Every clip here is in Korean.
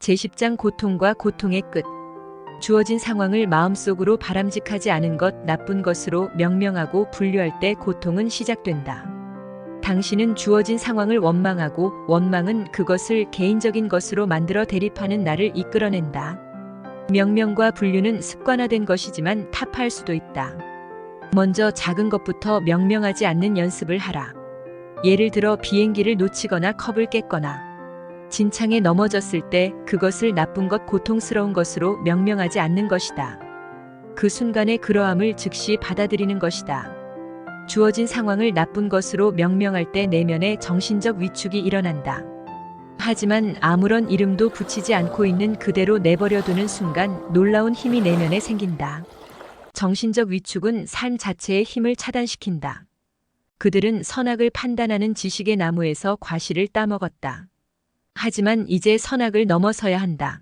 제10장 고통과 고통의 끝. 주어진 상황을 마음속으로 바람직하지 않은 것, 나쁜 것으로 명명하고 분류할 때 고통은 시작된다. 당신은 주어진 상황을 원망하고 원망은 그것을 개인적인 것으로 만들어 대립하는 나를 이끌어낸다. 명명과 분류는 습관화된 것이지만 타파할 수도 있다. 먼저 작은 것부터 명명하지 않는 연습을 하라. 예를 들어 비행기를 놓치거나 컵을 깼거나 진창에 넘어졌을 때 그것을 나쁜 것, 고통스러운 것으로 명명하지 않는 것이다. 그 순간의 그러함을 즉시 받아들이는 것이다. 주어진 상황을 나쁜 것으로 명명할 때 내면에 정신적 위축이 일어난다. 하지만 아무런 이름도 붙이지 않고 있는 그대로 내버려두는 순간 놀라운 힘이 내면에 생긴다. 정신적 위축은 삶 자체의 힘을 차단시킨다. 그들은 선악을 판단하는 지식의 나무에서 과실을 따먹었다. 하지만 이제 선악을 넘어서야 한다.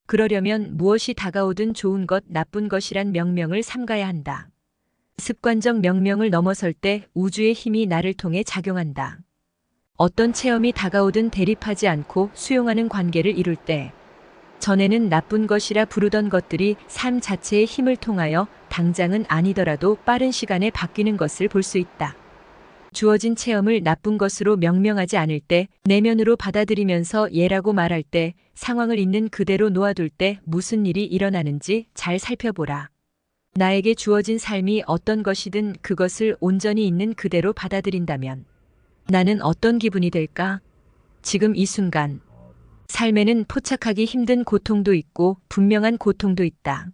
그러려면 무엇이 다가오든 좋은 것, 나쁜 것이란 명명을 삼가야 한다. 습관적 명명을 넘어설 때 우주의 힘이 나를 통해 작용한다. 어떤 체험이 다가오든 대립하지 않고 수용하는 관계를 이룰 때 전에는 나쁜 것이라 부르던 것들이 삶 자체의 힘을 통하여 당장은 아니더라도 빠른 시간에 바뀌는 것을 볼 수 있다. 주어진 체험을 나쁜 것으로 명명하지 않을 때, 내면으로 받아들이면서 예라고 말할 때, 상황을 있는 그대로 놓아둘 때 무슨 일이 일어나는지 잘 살펴보라. 나에게 주어진 삶이 어떤 것이든 그것을 온전히 있는 그대로 받아들인다면 나는 어떤 기분이 될까? 지금 이 순간. 삶에는 포착하기 힘든 고통도 있고 분명한 고통도 있다.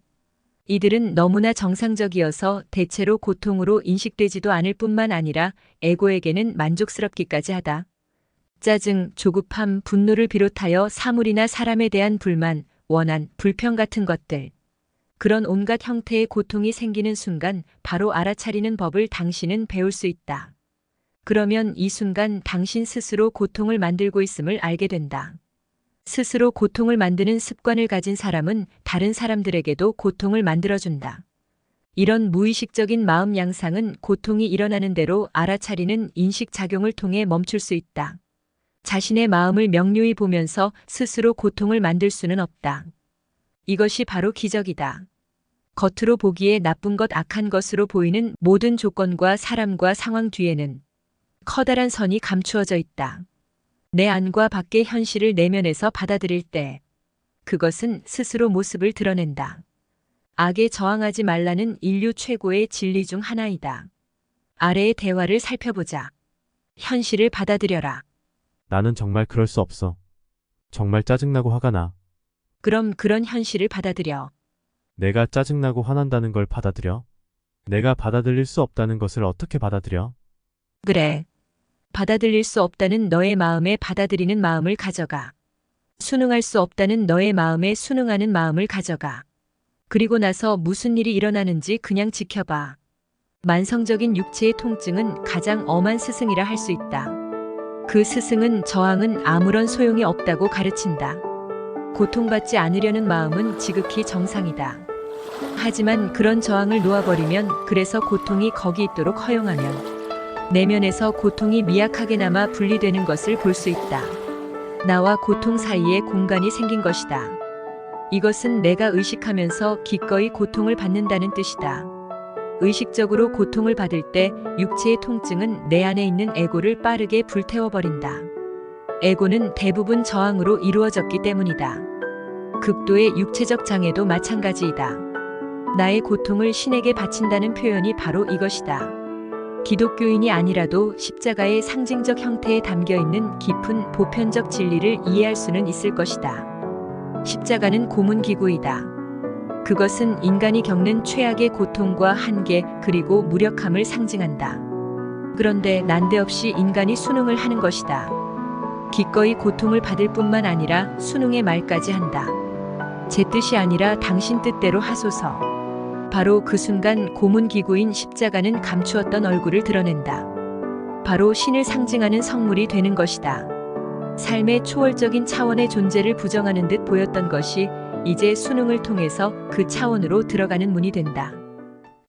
이들은 너무나 정상적이어서 대체로 고통으로 인식되지도 않을 뿐만 아니라 에고에게는 만족스럽기까지 하다. 짜증, 조급함, 분노를 비롯하여 사물이나 사람에 대한 불만, 원한, 불평 같은 것들. 그런 온갖 형태의 고통이 생기는 순간 바로 알아차리는 법을 당신은 배울 수 있다. 그러면 이 순간 당신 스스로 고통을 만들고 있음을 알게 된다. 스스로 고통을 만드는 습관을 가진 사람은 다른 사람들에게도 고통을 만들어준다. 이런 무의식적인 마음 양상은 고통이 일어나는 대로 알아차리는 인식작용을 통해 멈출 수 있다. 자신의 마음을 명료히 보면서 스스로 고통을 만들 수는 없다. 이것이 바로 기적이다. 겉으로 보기에 나쁜 것, 악한 것으로 보이는 모든 조건과 사람과 상황 뒤에는 커다란 선이 감추어져 있다. 내 안과 밖의 현실을 내면에서 받아들일 때 그것은 스스로 모습을 드러낸다. 악에 저항하지 말라는 인류 최고의 진리 중 하나이다. 아래의 대화를 살펴보자. 현실을 받아들여라. 나는 정말 그럴 수 없어. 정말 짜증나고 화가 나. 그럼 그런 현실을 받아들여. 내가 짜증나고 화난다는 걸 받아들여? 내가 받아들일 수 없다는 것을 어떻게 받아들여? 그래. 받아들일 수 없다는 너의 마음에 받아들이는 마음을 가져가. 순응할 수 없다는 너의 마음에 순응하는 마음을 가져가. 그리고 나서 무슨 일이 일어나는지 그냥 지켜봐. 만성적인 육체의 통증은 가장 엄한 스승이라 할 수 있다. 그 스승은 저항은 아무런 소용이 없다고 가르친다. 고통받지 않으려는 마음은 지극히 정상이다. 하지만 그런 저항을 놓아버리면, 그래서 고통이 거기 있도록 허용하면 내면에서 고통이 미약하게나마 분리되는 것을 볼 수 있다. 나와 고통 사이에 공간이 생긴 것이다. 이것은 내가 의식하면서 기꺼이 고통을 받는다는 뜻이다. 의식적으로 고통을 받을 때 육체의 통증은 내 안에 있는 에고를 빠르게 불태워버린다. 에고는 대부분 저항으로 이루어졌기 때문이다. 극도의 육체적 장애도 마찬가지이다. 나의 고통을 신에게 바친다는 표현이 바로 이것이다. 기독교인이 아니라도 십자가의 상징적 형태에 담겨있는 깊은 보편적 진리를 이해할 수는 있을 것이다. 십자가는 고문기구이다. 그것은 인간이 겪는 최악의 고통과 한계 그리고 무력함을 상징한다. 그런데 난데없이 인간이 순응을 하는 것이다. 기꺼이 고통을 받을 뿐만 아니라 순응의 말까지 한다. 제 뜻이 아니라 당신 뜻대로 하소서. 바로 그 순간 고문기구인 십자가는 감추었던 얼굴을 드러낸다. 바로 신을 상징하는 성물이 되는 것이다. 삶의 초월적인 차원의 존재를 부정하는 듯 보였던 것이 이제 순응을 통해서 그 차원으로 들어가는 문이 된다.